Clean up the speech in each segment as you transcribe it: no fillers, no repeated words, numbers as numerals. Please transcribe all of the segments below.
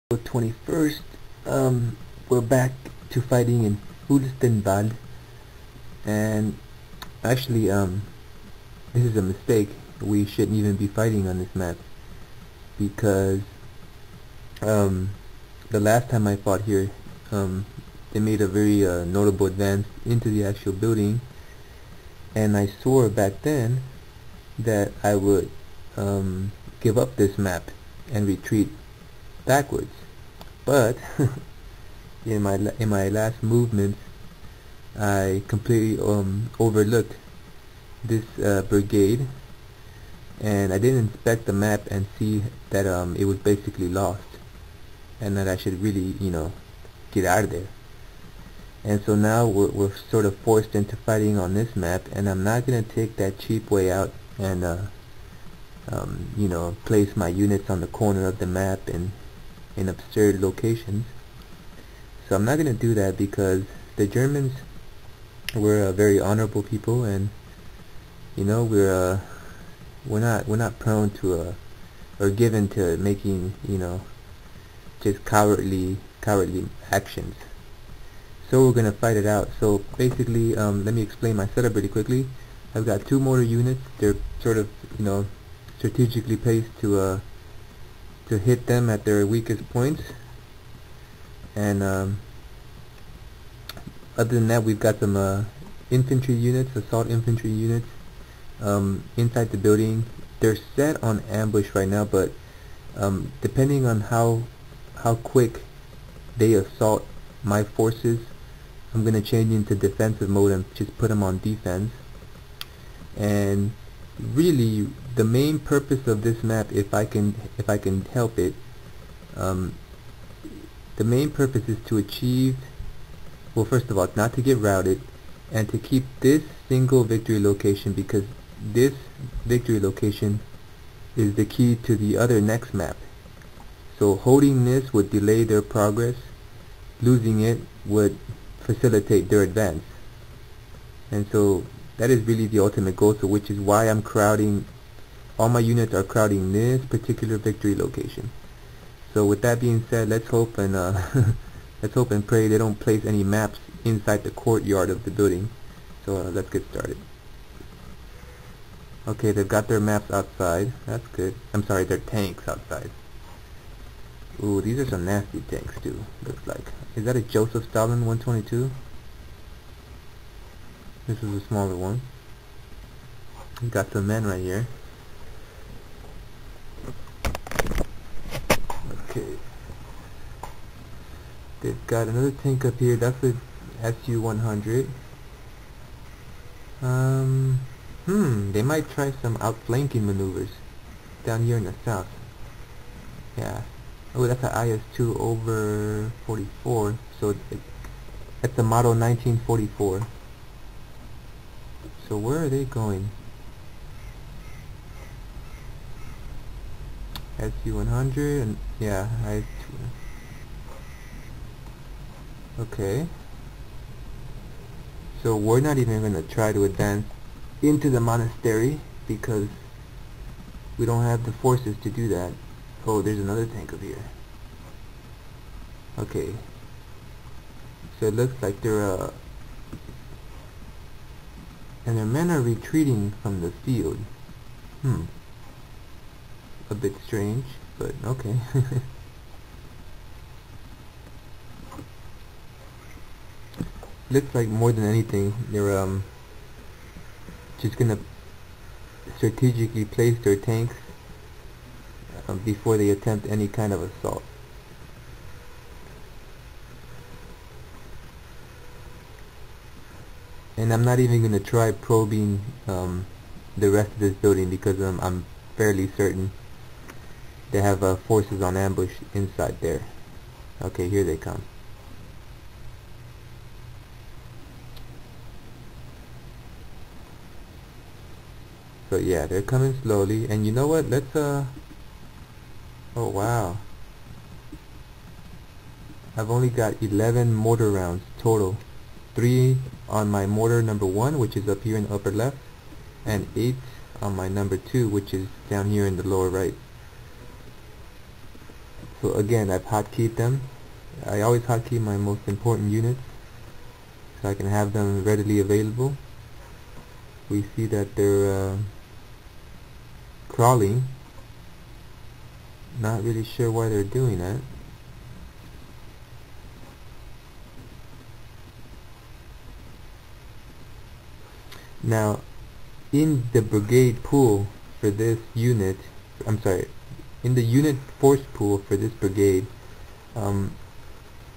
21st, we're back to fighting in Ulstenbad, and actually, this is a mistake. We shouldn't even be fighting on this map, because the last time I fought here, they made a very notable advance into the actual building, and I swore back then that I would give up this map and retreat backwards. But in my last movement, I completely overlooked this brigade, and I didn't inspect the map and see that it was basically lost, and that I should really, get out of there. And so now we're sort of forced into fighting on this map, and I'm not gonna take that cheap way out and place my units on the corner of the map and in absurd locations. So I'm not going to do that, because the Germans were very honorable people, and we're not prone to or given to making just cowardly actions. So we're going to fight it out. So basically, let me explain my setup really quickly. I've got 2 mortar units. They're sort of strategically placed to hit them at their weakest points, and other than that, we've got some infantry units, assault infantry units, inside the building. They're set on ambush right now, but depending on how quick they assault my forces, I'm gonna change into defensive mode and just put them on defense. And really, the main purpose of this map, if I can help it, the main purpose is to achieve, well, first of all, not to get routed, and to keep this single victory location, because this victory location is the key to the other next map. So holding this would delay their progress, losing it would facilitate their advance. And so that is really the ultimate goal, so which is why I'm crowding, all my units are crowding this particular victory location. So with that being said, let's hope and let's hope and pray they don't place any maps inside the courtyard of the building. So let's get started. Okay, they've got their maps outside. That's good. I'm sorry, their tanks outside. Ooh, these are some nasty tanks too, looks like. Is that a Joseph Stalin 122? This is a smaller one. We got some men right here. Okay. They've got another tank up here. That's a SU-100. They might try some outflanking maneuvers down here in the south. Yeah. Oh, that's an IS-2 over 44. So that's a model 1944. So where are they going? SU-100 and yeah, IS-2. Okay. So we're not even going to try to advance into the monastery, because we don't have the forces to do that. Oh, there's another tank over here. Okay. So it looks like they're and their men are retreating from the field. A bit strange, but okay. Looks like more than anything, they're just gonna strategically place their tanks before they attempt any kind of assault. And I'm not even gonna try probing the rest of this building, because I'm fairly certain they have forces on ambush inside there. Okay, here they come. So yeah, they're coming slowly, and you know what? Let's oh wow. I've only got 11 mortar rounds total. 3 on my mortar number 1, which is up here in the upper left, and 8 on my number 2, which is down here in the lower right. So again, I've hotkeyed them. I always hotkey my most important units so I can have them readily available. We see that they're crawling. Not really sure why they're doing that. Now, in the brigade pool for this unit, I'm sorry, in the unit force pool for this brigade, I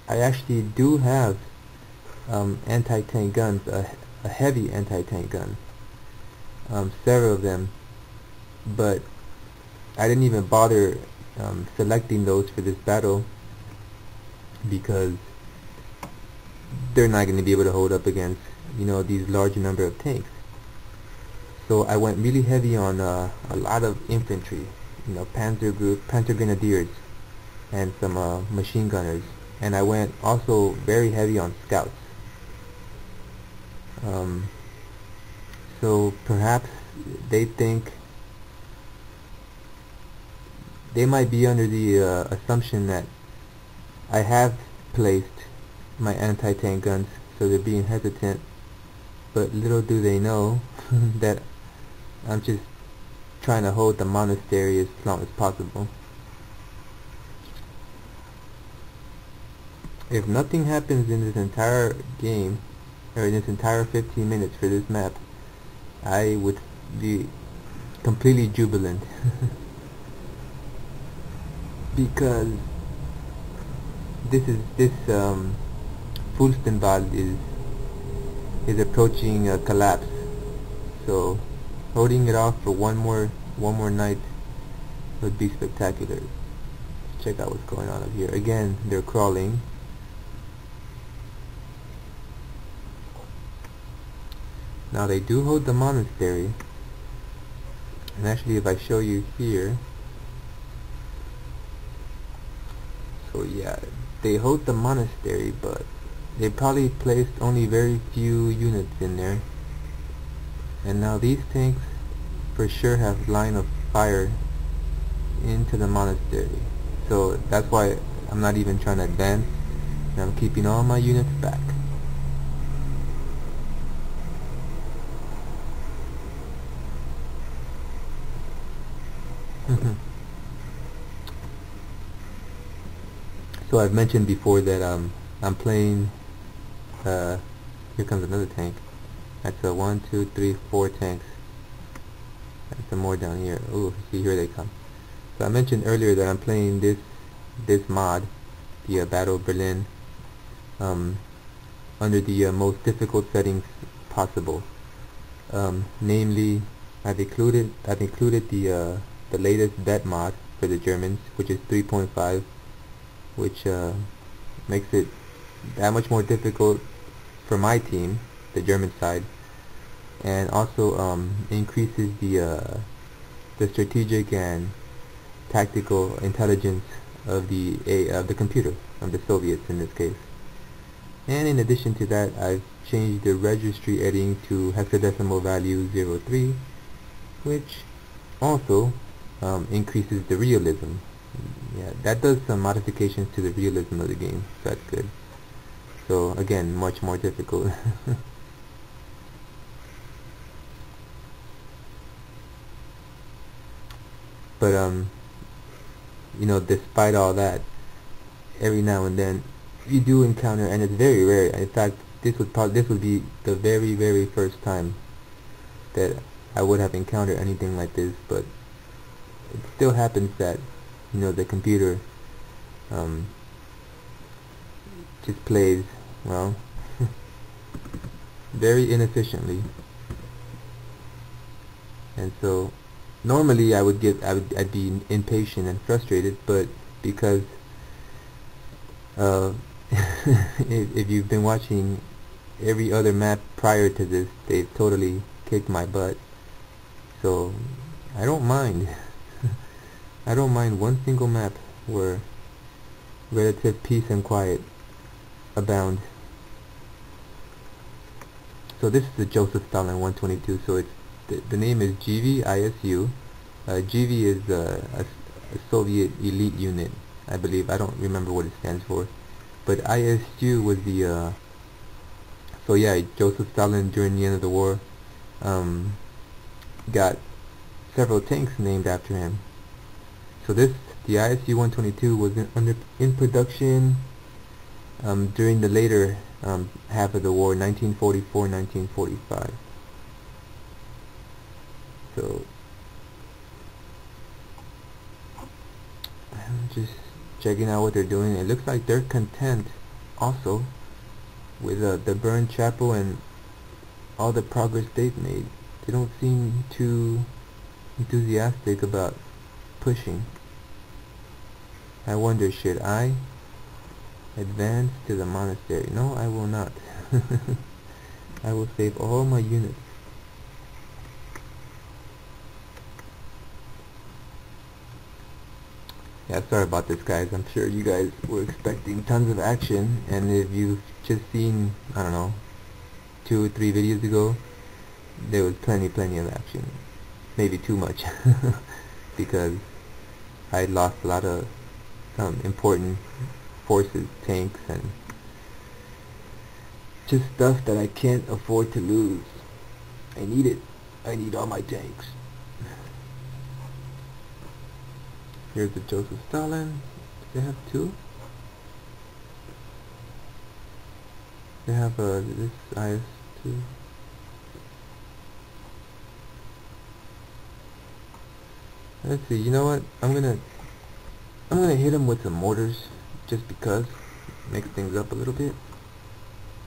actually do have anti-tank guns, a heavy anti-tank gun, several of them, but I didn't even bother selecting those for this battle because they're not going to be able to hold up against, you know, these large number of tanks. So I went really heavy on a lot of infantry, you know, Panzer Grenadiers, and some machine gunners, and I went also very heavy on scouts. So perhaps they think, they might be under the assumption that I have placed my anti-tank guns, so they're being hesitant, but little do they know that I'm just trying to hold the monastery as long as possible. If nothing happens in this entire game, or in this entire 15 minutes for this map, I would be completely jubilant. Because this Fulstenwald is approaching a collapse. So holding it off for one more night would be spectacular. Let's check out what's going on up here. Again, they're crawling. Now they do hold the monastery, and actually if I show you here, so yeah, they hold the monastery, but they probably placed only very few units in there. And now these tanks for sure have line of fire into the monastery. So that's why I'm not even trying to advance, and I'm keeping all my units back. So I've mentioned before that I'm playing, here comes another tank. That's a 1, 2, 3, 4 tanks. And some more down here. Ooh, see, here they come. So I mentioned earlier that I'm playing this mod, the Battle of Berlin, under the most difficult settings possible. Namely, I've included the latest vet mod for the Germans, which is 3.5, which makes it that much more difficult for my team, the German side, and also increases the strategic and tactical intelligence of the computer, of the Soviets in this case. And in addition to that, I've changed the registry editing to hexadecimal value 03, which also increases the realism. Yeah, that does some modifications to the realism of the game, so that's good. So again, much more difficult. But you know, despite all that, every now and then you do encounter, and it's very rare. In fact, this would be the very first time that I would have encountered anything like this. But it still happens that, you know, the computer just plays, well, very inefficiently. And so normally I'd be impatient and frustrated, but because if you've been watching every other map prior to this, they've totally kicked my butt. So I don't mind. I don't mind one single map where relative peace and quiet abound. So this is the Joseph Stalin 122. So it's the name is GV ISU. GV is a Soviet elite unit, I believe. I don't remember what it stands for. But ISU was the, so yeah, Joseph Stalin during the end of the war, got several tanks named after him. So the ISU-122 was in production during the later half of the war, 1944-1945. So I'm just checking out what they're doing. It looks like they're content also with the burned chapel and all the progress they've made. They don't seem too enthusiastic about pushing. I wonder, should I advance to the monastery? No, I will not. I will save all my units. Yeah, sorry about this, guys. I'm sure you guys were expecting tons of action, and if you've just seen, I don't know, 2 or 3 videos ago, there was plenty of action. Maybe too much, because I lost a lot of important forces, tanks, and just stuff that I can't afford to lose. I need it. I need all my tanks. Here's the Joseph Stalin. Do they have 2? They have this IS-2. Let's see. You know what? I'm gonna hit him with some mortars, just because. Mix things up a little bit.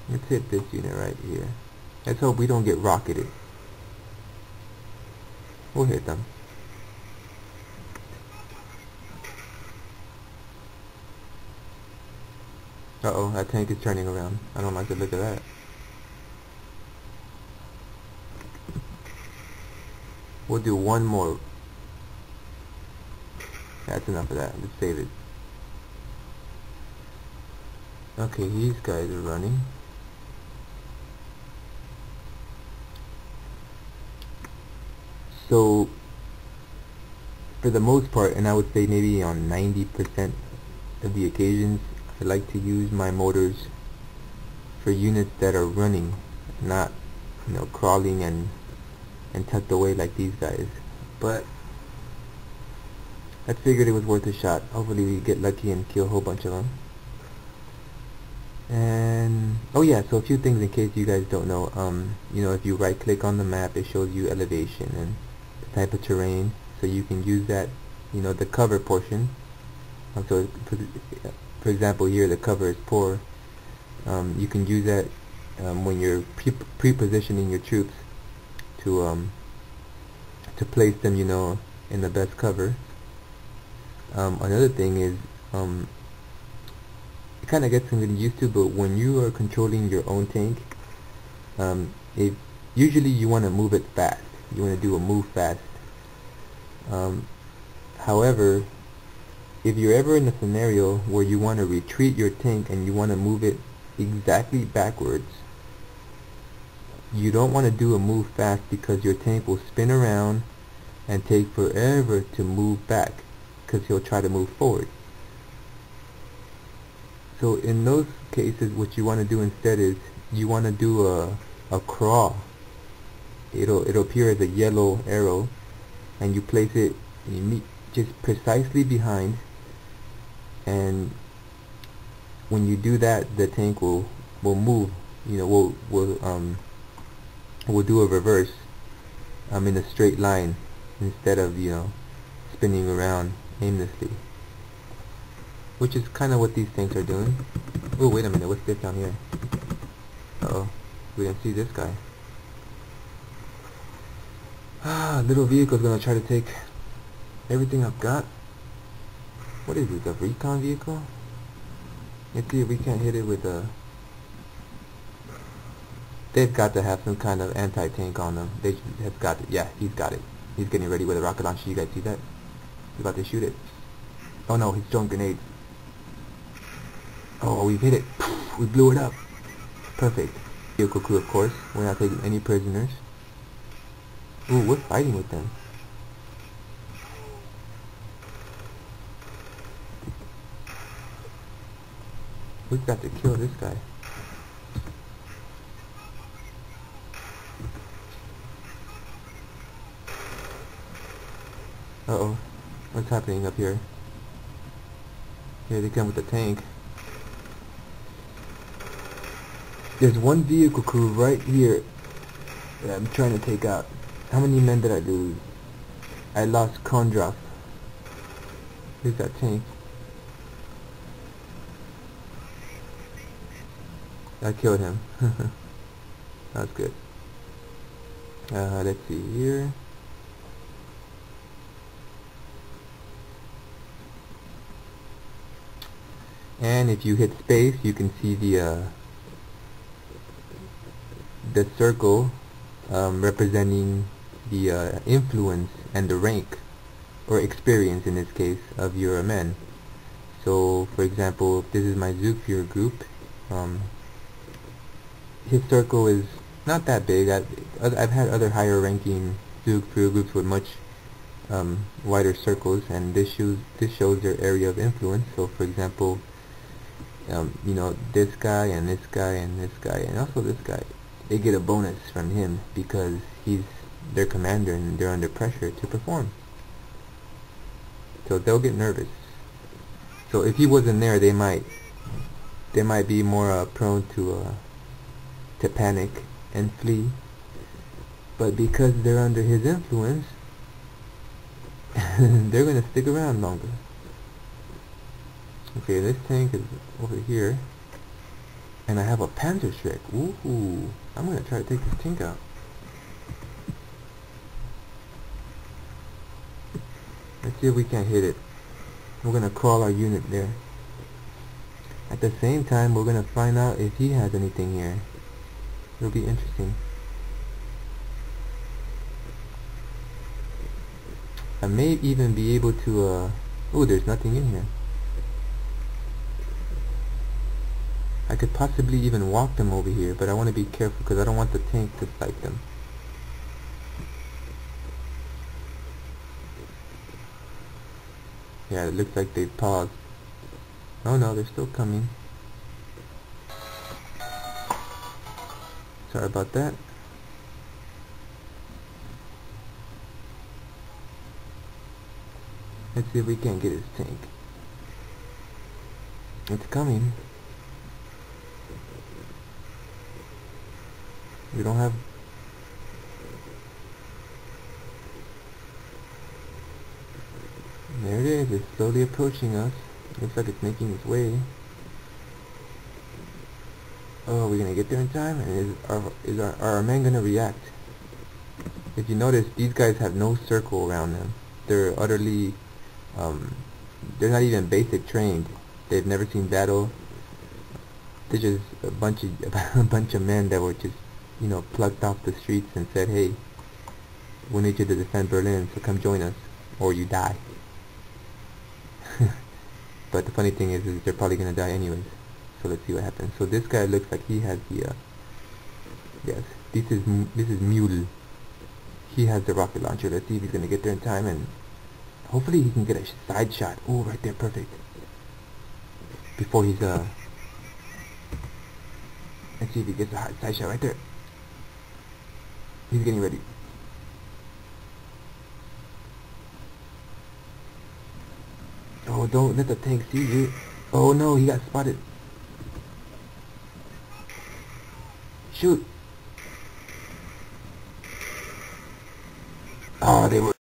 Let's hit this unit right here. Let's hope we don't get rocketed. We'll hit them. Uh-oh, that tank is turning around. I don't like the look of that. We'll do one more. That's enough of that. Let's save it. Okay, these guys are running. So, for the most part, and I would say maybe on 90% of the occasions, I like to use my mortars for units that are running, not, crawling and tucked away like these guys. But I figured it was worth a shot. Hopefully we get lucky and kill a whole bunch of them. And oh yeah, so a few things in case you guys don't know. If you right click on the map, it shows you elevation and the type of terrain, so you can use that, the cover portion. So for example, here the cover is poor. You can use that when you're pre-positioning your troops to place them, in the best cover. Another thing is, it kind of gets somebody used to, but when you are controlling your own tank, usually you want to move it fast. You want to do a move fast. However, if you're ever in a scenario where you want to retreat your tank and you want to move it exactly backwards, you don't want to do a move fast, because your tank will spin around and take forever to move back, because he'll try to move forward. So in those cases, what you want to do instead is you want to do a crawl. It'll appear as a yellow arrow, and you place it just precisely behind, and when you do that, the tank will move. We'll do a reverse in a straight line, instead of spinning around aimlessly, which is kind of what these tanks are doing. Oh, wait a minute, what's this down here? Uh-oh, we didn't see this guy. Little vehicle's gonna try to take everything I've got. What is this, a recon vehicle? Let's see if we can't hit it with a... They've got to have some kind of anti-tank on them. They have got it. Yeah, he's got it. He's getting ready with a rocket launcher. You guys see that? He's about to shoot it. Oh no, he's throwing grenades. Oh, we've hit it. We blew it up. Perfect. Vehicle crew, of course. We're not taking any prisoners. Ooh, we're fighting with them. We've got to kill this guy. Uh-oh. What's happening up here? Here they come with the tank. There's one vehicle crew right here that I'm trying to take out. How many men did I lose? I lost Kondrov. Here's that tank. I killed him. That's good. Let's see here. And if you hit space, you can see the circle representing the influence and the rank, or experience in this case, of your men. So, for example, if this is my Zufir group, his circle is not that big. I've had other higher ranking Zufir groups with much wider circles, and this shows their area of influence. So, for example, you know, this guy and this guy and this guy and also this guy, they get a bonus from him because he's their commander and they're under pressure to perform. So they'll get nervous. So if he wasn't there, they might be more prone to panic and flee. But because they're under his influence, they're gonna stick around longer. Okay, this tank is over here, and I have a Panzerschreck. Ooh, I'm gonna try to take this tank out. Let's see if we can't hit it. We're gonna crawl our unit there. At the same time, we're gonna find out if he has anything here. It'll be interesting. I may even be able to, oh, there's nothing in here. I could possibly even walk them over here, but I want to be careful because I don't want the tank to fight them. Yeah, it looks like they've paused. Oh no, they're still coming. Sorry about that. Let's see if we can't get his tank. It's coming. We don't have... There it is. It's slowly approaching us. Looks like it's making its way. Oh, are we gonna get there in time? And are our men gonna react? If you notice, these guys have no circle around them. They're utterly... they're not even basic trained. They've never seen battle. They're just a bunch of men that were just, you know, plucked off the streets and said, hey, we need you to defend Berlin, so come join us, or you die. But the funny thing is they're probably gonna die anyways. So let's see what happens. So this guy looks like he has the, yes, this is Mule. He has the rocket launcher. Let's see if he's gonna get there in time, and hopefully he can get a side shot. Oh, right there, perfect. Before he's, let's see if he gets a side shot right there. He's getting ready. Oh, don't let the tank see you. Oh no, he got spotted. Shoot. Oh, they were